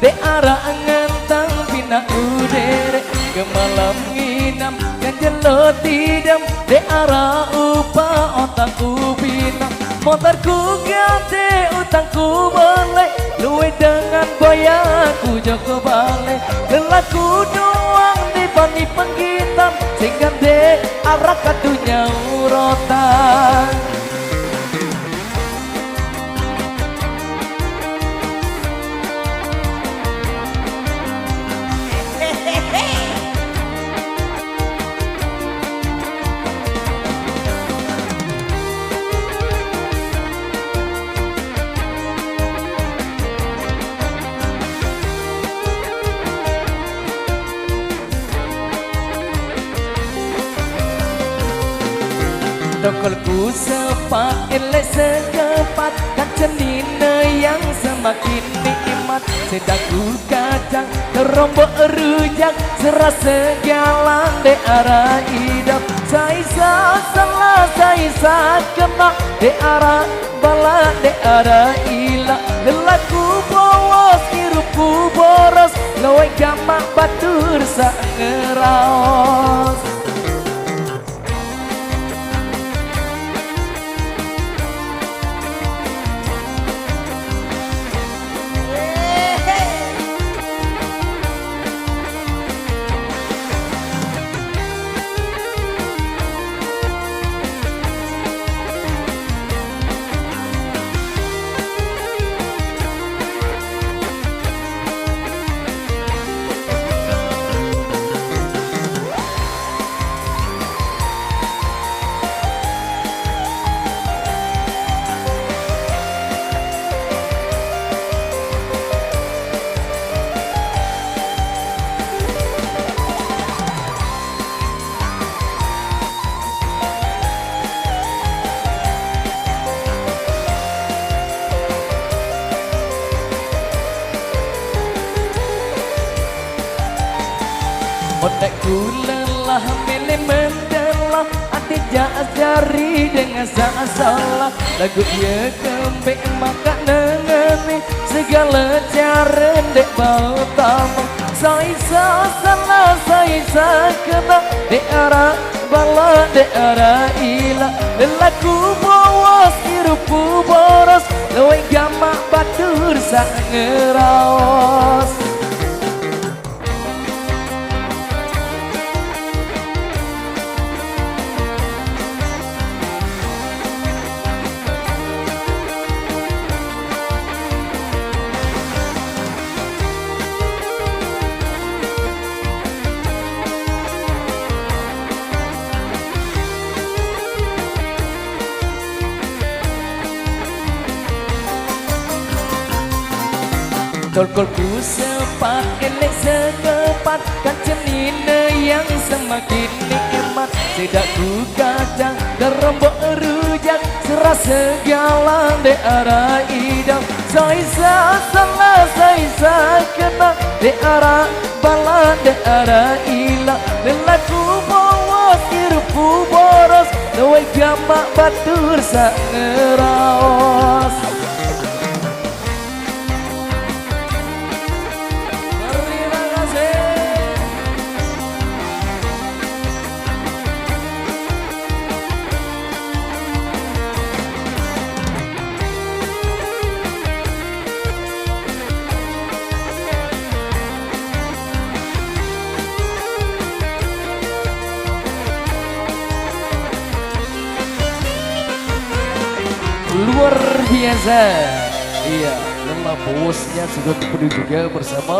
de arah ngentang pina udere ke malam nginam kan jelo tidam de arah upa otakku pinam motorku gade utangku boleh luwe dengan boyaku joko balik lelaku doang di bani penggitam sehingga de arah kadunya urotan. Dokolku sepak elek sekepat kacenina yang semakin nikmat sedangku kacang terombok rujak serasa galang de arah idap saisa salah saisa kena de arah bala de arah ilah lelaku polos hirupku boros lawe gamak batur sak ngeraos. Otakku lelah milih mendalam hati jari dengan salah lagu dia kembali maka nengeni segala cara dek bau tamang saisa salah saisa kena de arah bala de arah ilah lelaku bawas hirupku boros lawe gamak batur sak ngeraos. Dolkolku sepat elek sekepat kacenina yang semakin nikmat sedakku kacang terombok rujak serasa galang de arah idam saisa salah saisa kena de arah bala de arah ilah lelaku bawas hirupku boros lawe gamak batur sak ngeraos. Luar biasa. Iya, lelah bosnya sudah ketemu juga bersama